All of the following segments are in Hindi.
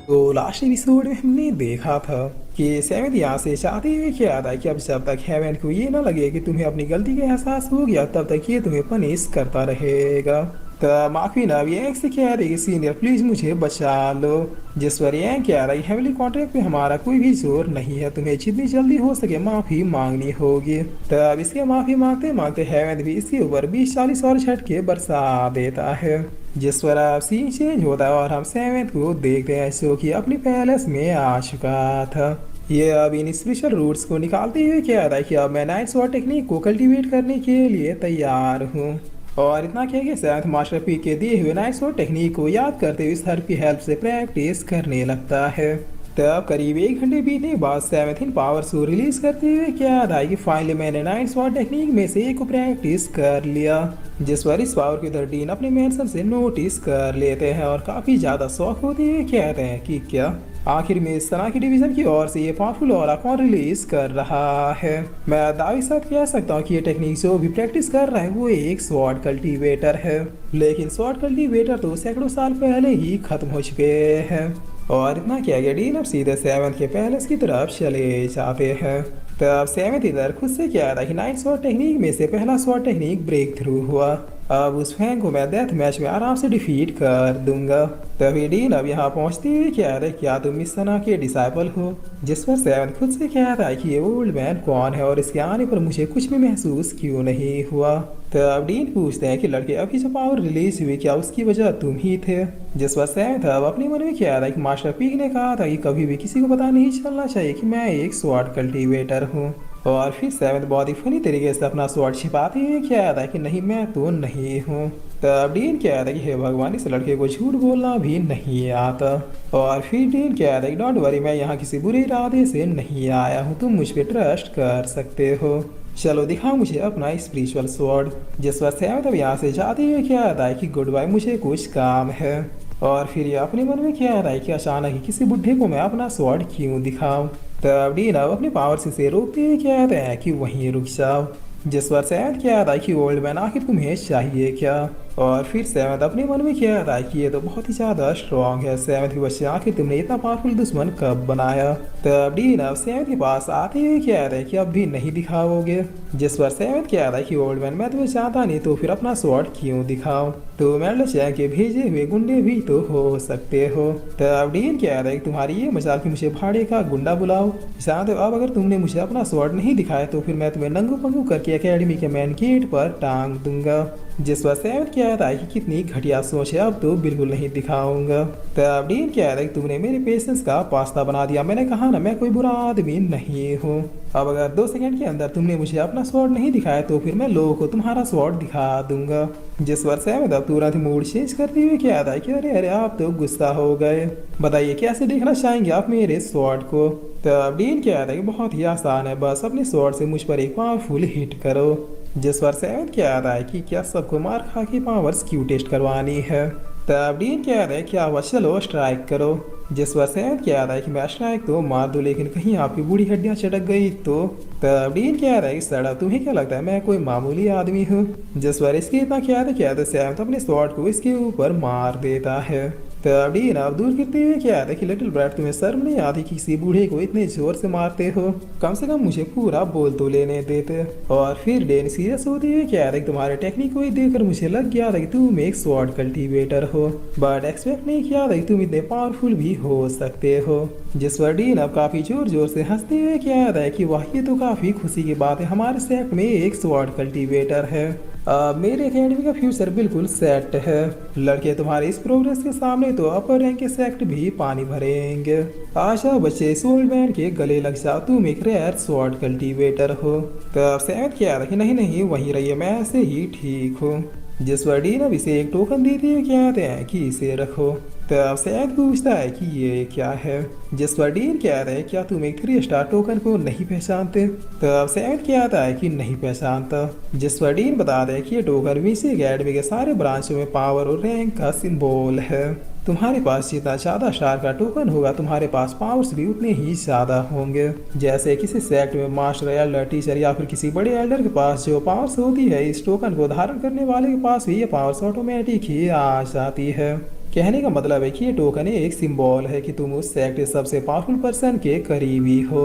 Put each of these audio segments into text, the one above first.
तो लास्ट एपिसोड में हमने देखा था कि सेवेंथ यहाँ से चाहते हुए क्या था कि अब जब तक हेवन को ये ना लगे कि तुम्हें अपनी गलती का एहसास हो गया तब तक ये तुम्हें पनिश करता रहेगा। तो माफी ना ये से कह रही कि सीनियर प्लीज मुझे बचा लो। जिस पर ये कह रही हेवनली कॉन्ट्रैक्ट पे हमारा कोई भी जोर नहीं है, तुम्हें जितनी जल्दी हो सके माफी मांगनी होगी। तो अब इसके माफी मांगते मांगते हेवन भी इसके ऊपर 20-40 और झटके बरसा देता है। जिस पर अब सीन चेंज होता है और हम सेवेंथ को देखते हैं जो कि अपनी पैलेस में आ चुका था। ये अब इन स्पेशल रूट्स को निकालते हुए कह रहा है कि अब मैं नाइट स्वॉट टेक्निक को कल्टीवेट करने के लिए तैयार हूँ। और इतना कह के सेवेंथ मास्टर पी के दिए हुए नाइट स्वॉट टेक्निक को याद करते हुए सर की हेल्प से प्रैक्टिस करने लगता है। तब करीब 1 घंटे बीतने के बाद सेवेंथ इन पावर्स को रिलीज करते हुए क्या था कि फाइनली मैंने नाइट स्वॉट टेक्निक में से एक को प्रैक्टिस कर लिया। जिस पर इस पावर की 13 अपने मेंशन से नोटिस कर लेते हैं और काफी ज्यादा शौक होते हुए कहते हैं कि क्या आखिर में इस तरह की डिवीजन की ओर से ये पावरफुल और कौन रिलीज कर रहा है। मैं दावे के साथ कह सकता हूँ कि ये टेक्निक जो भी प्रैक्टिस कर रहा है वो एक स्वॉर्ड कल्टीवेटर है, लेकिन स्वॉर्ड कल्टीवेटर तो सैकड़ों साल पहले ही खत्म हो चुके हैं। और इतना किया गया डीन अब सीधे सेवेंथ के पैलेस की तरफ चले जाते हैं। तब सेवेंथ इधर खुद से क्या था कि नाइट स्वॉर्ड टेक्निक में से पहला स्वॉर्ड टेक्निक ब्रेक थ्रू हुआ। अब उस फैंग को मैं डेथ मैच में आराम से डिफीट कर दूंगा। तभी डीन अब यहाँ पहुंचते हुए क्या है क्या तुम इस सना के डिसाइपल हो। जिस पर सेवन खुद से कह रहा है कि ये ओल्ड मैन कौन है और इसके आने पर मुझे कुछ भी महसूस क्यों नहीं हुआ। तब डीन पूछते हैं कि लड़के अभी जो पावर रिलीज हुई क्या उसकी वजह तुम ही थे। जिस पर सेवन था अब अपने मन में क्या रहा है कि मास्टर पीक ने कहा था कि कभी भी किसी को पता नहीं चलना चाहिए कि मैं एक स्वॉर्ड कल्टीवेटर हूँ। और फिर सेवेंथ बहुत ही फनी तरीके से अपना स्वॉर्ड छिपाते हुए क्या आता है कि नहीं मैं तो नहीं हूँ। तब डीन क्या आता है कि हे भगवान इस लड़के को झूठ बोलना भी नहीं आता। और फिर डीन क्या आता है कि डोंट वरी मैं यहाँ किसी बुरे इरादे से नहीं आया हूँ, तुम मुझ पर ट्रस्ट कर सकते हो। चलो दिखाओ मुझे अपना स्पिरिचुअल स्वॉर्ड। जिस पर सेवेंथ अब यहाँ से जाते हुए क्या आता है कि गुड बाय मुझे कुछ काम है। और फिर ये अपने मन में क्या आता है कि अचानक ही किसी बुढ़े को मैं अपना स्वॉर्ड क्यों दिखाऊं। तब डीन अब अपने पावर से रोकते हुए क्या कहते हैं कि वहीं रुक जाओ। जिस पर सेवेंथ क्या आता है कि ओल्ड मैन आखिर तुम्हें चाहिए क्या। और फिर सेवेंथ अपने मन में क्या आता है कि ये तो बहुत ही ज्यादा स्ट्रॉन्ग है। सेवेंथ के बच्चे आखिर तुमने इतना पावरफुल दुश्मन कब बनाया। तब डीन अब सेवेंथ के पास आते हुए क्या आता है कि अब भी नहीं दिखाओगे। जिस पर सेवेंथ क्या आता है कि ओल्ड मैन मैं तुम्हें चाहता नहीं तो फिर अपना स्वॉर्ड क्यों दिखाओ। तो मैं के भेजे हुए गुंडे भी तो हो सकते हो। तब डीन क्या आता है कि तुम्हारी ये मजाल कि मुझे भाड़े का गुंडा बुलाओ। शायद अब अगर तुमने मुझे अपना स्वॉर्ड नहीं दिखाया तो फिर मैं तुम्हें नंगू पंगू करके एकेडमी के मेन गेट पर टांग दूंगा। जिस पर सेवेंथ क्या आता है कि कितनी घटिया सोच है, अब तो बिल्कुल नहीं दिखाऊंगा। तब डीन क्या आता है कि तुमने मेरे पेशेंस का पास्ता बना दिया। मैंने कहा ना मैं कोई बुरा आदमी नहीं हूँ। अब अगर 2 सेकंड के अंदर तुमने मुझे अपना स्वॉर्ड नहीं दिखाया तो फिर मैं लोगों को तुम्हारा स्वॉर्ड दिखा दूंगा। जिस पर सेवेंथ अब तुरंत मूड चेंज करते हुए क्या आता है कि अरे अरे आप तो गुस्सा हो गए, बताइए कैसे देखना चाहेंगे आप मेरे स्वॉर्ड को। तब डीन क्या आता है कि बहुत ही आसान है, बस अपने स्वॉर्ड से मुझ पर एक पावरफुल हिट करो। जिस पर सेवेंथ क्या आता है कि क्या सबको मार खा के पावर्स क्यों टेस्ट करवानी है। तब डीन क्या आता है क्या हुआ चलो स्ट्राइक करो। जिस पर सेवेंथ क्या आता है कि मैं स्ट्राइक तो मार दूं लेकिन कहीं आपकी बूढ़ी हड्डियां चटक गई तो। तब डीन क्या आता है कि सड़ा तुम्हें क्या लगता है मैं कोई मामूली आदमी हूँ। जिस पर इसके इतना क्या आता है सेवेंथ अपने स्वॉर्ड को इसके ऊपर मार देता है। तब डीन अब दूर गिरते हुए क्या आता है कि लिटिल ब्रैट तुम्हें शर्म नहीं आती कि किसी बूढ़े को इतने जोर से मारते हो, कम से कम मुझे पूरा बोल तो लेने देते। और फिर डेन सीरियस होते हुए क्या आता है कि तुम्हारे टेक्निक को ही देखकर मुझे लग गया था कि तुम एक स्वॉर्ड कल्टीवेटर हो, बट एक्सपेक्ट नहीं किया था कि तुम इतने पावरफुल भी हो सकते हो। जिस पर डीन अब काफी जोर जोर से हंसते हुए क्या आता है कि वाह ये तो काफी खुशी की बात है, हमारे सेक्ट में एक स्वॉर्ड कल्टीवेटर है। मेरे एकेडमी का फ्यूचर बिल्कुल सेट है। लड़के तुम्हारे इस प्रोग्रेस के सामने तो अपर रैंक के सेक्ट भी पानी भरेंगे। आशा बच्चे इस ओल्ड मैन के गले लग जाओ, तुम एक रेयर स्वॉर्ड कल्टीवेटर हो। तब सेवेंथ क्या कि नहीं नहीं वहीं रहिए मैं ऐसे ही ठीक हूँ। जिस पर डीन अब इसे एक टोकन देते हुए क्या कहते हैं कि इसे रखो। तब सेवेंथ पूछता है कि ये क्या है। जिस पर डीन क्या है क्या तुम एक 3 स्टार टोकन को नहीं पहचानते। तब सेवेंथ क्या आता है कि नहीं पहचानता। जिस पर डीन बता दे कि ये टोकन वीसी अकेडमी के सारे ब्रांचों में पावर और रैंक का सिंबल है। तुम्हारे पास जितना ज्यादा स्टार का टोकन होगा तुम्हारे पास पावर्स भी उतने ही ज्यादा होंगे। जैसे किसी सेक्ट में मास्टर एल्डर टीचर या फिर किसी बड़े एल्डर के पास जो पावर्स होती है, इस टोकन को धारण करने वाले के पास भी ये पावर्स ऑटोमेटिक ही आ जाती है। कहने का मतलब है कि ये टोकन एक सिंबल है कि तुम उस सेक्ट के सबसे पावरफुल पर्सन के करीबी हो।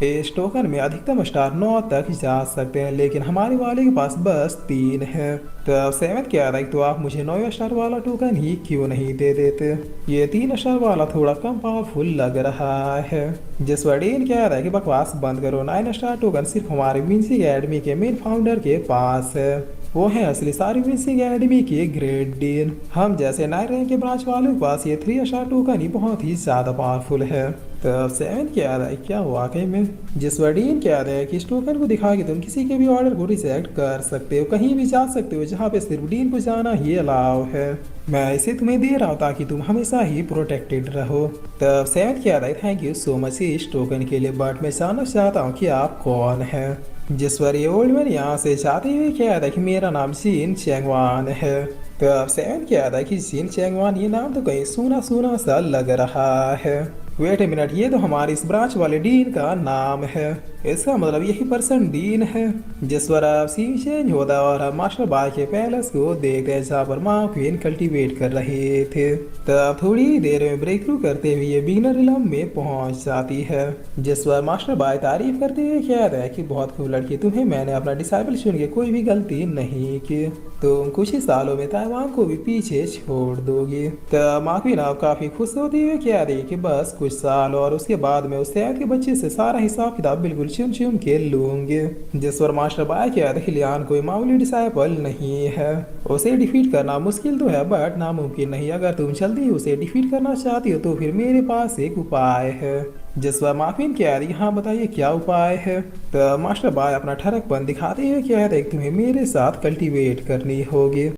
इस टोकन में अधिकतम स्टार 9 तक जा सकते हैं, लेकिन हमारे वाले के पास बस 3 है। तो अब सेवन कह रहा है तो आप मुझे 9 स्टार वाला टोकन ही क्यों नहीं दे देते? ये 3 स्टार वाला थोड़ा कम पावरफुल लग रहा है। जिस वर्डीन कह रहा है कि बकवास बंद करो, 9 स्टार टोकन सिर्फ हमारे विंसी एकेडमी के मेन फाउंडर के पास है। वो है असली सारी विंसी एकेडमी के ग्रेट डीन। हम जैसे 9 रैंक के ब्रांच वालों के पास ये 3 स्टार टोकन ही बहुत ही ज्यादा पावरफुल है। तो सेवन क्या रहा है क्या वाकई में? जिस वर्डीन क्या रहा है कि इस टोकन को दिखा के तुम किसी के भी ऑर्डर को रिजेक्ट कर सकते हो, कहीं भी जा सकते हो जहाँ पे सिर्फ डीन को जाना ही अलाउ है। मैं इसे तुम्हें दे रहा हूँ ताकि तुम हमेशा ही प्रोटेक्टेड रहो। तब सेवन क्या रहा है थैंक यू सो मच इस टोकन के लिए, बट मैं जानना चाहता हूँ कि आप कौन है? जिस पर ये ओल्ड मैन यहाँ से चाहते हुए क्या है कि मेरा नाम जीन चैंगवान है। तो अब सेवन क्या था कि जीन चैंगवान ये नाम तो कहीं सुना सुना सा लग रहा है। वेट ए मिनट, ये तो हमारे इस ब्रांच वाले डीन का नाम है। इसका मतलब यही पर्सन डीन है। जिस पर अब सीन चेंज होता है और हम मास्टर बाय के पैलेस को देखते हैं जहाँ पर माँ क्वीन कल्टीवेट कर रहे थे। तब थोड़ी देर में ब्रेक थ्रू करते हुए ये बिगनर रिलम में पहुंच जाती है। जिस पर मास्टर बाय तारीफ करते हुए कहता है कि बहुत खूब लड़की, तुम्हें मैंने अपना डिसाइबल चुन के कोई भी गलती नहीं की। तुम कुछ ही सालों में ताइवान को भी पीछे छोड़ दोगी। तब मार्कविन अब काफी खुश होती हुई कह रही कि बस कुछ साल और उसके बाद में उस शहर के बच्चे से सारा हिसाब किताब बिल्कुल चुन चुन के लूंगे। जिस पर मास्टर बाय कह रहे लियान कोई मामूली डिसाइबल नहीं है। उसे डिफीट करना मुश्किल तो है बट नामुमकिन नहीं। अगर तुम जल्दी उसे डिफीट करना चाहती हो तो फिर मेरे पास एक उपाय है। जिस पर मार्कविन कह रही हाँ बताइए क्या उपाय है? तो मास्टर बाय अपना ठरकपन दिखाते हुए कह रहे तुम्हें मेरे साथ कल्टीवेट करनी होगी।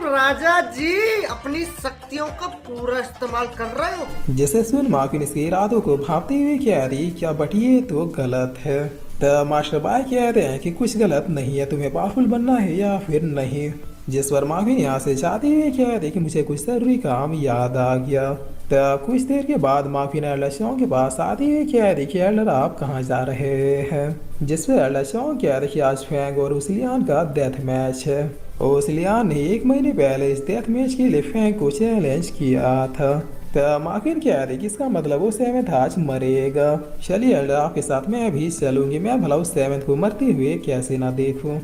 राजा जी अपनी शक्तियों का पूरा इस्तेमाल कर रहे हो। जिसे सुन मार्कविन इसके इरादों को भांपते हुए कह रही क्या बट ये तो गलत है। तो मास्टर बाय कह रहे हैं कि कुछ गलत नहीं है, तुम्हें पावरफुल बनना है या फिर नहीं। जिस पर मार्कविन यहाँ से जाते हुए कह रहे कि मुझे कुछ जरूरी काम याद आ गया। तो कुछ देर के बाद मार्कविन एल्डर शॉन्ग के पास आते हुए कह रही कि एल्डर आप कहाँ जा रहे हैं? जिस पर एल्डर शॉन्ग कह रहे कि आज फैंग और उसिलियान का डेथ मैच है। उसिलियान ने 1 महीने पहले इस डेथ मैच के लिए फैंग को चैलेंज किया था। तो मार्कविन कह रही कि इसका मतलब वो सेवेंथ आज मरेगा। चलिए एल्डर आपके साथ मैं भी चलूंगी, मैं भला उस सेवेंथ को मरते हुए कैसे ना देखूं।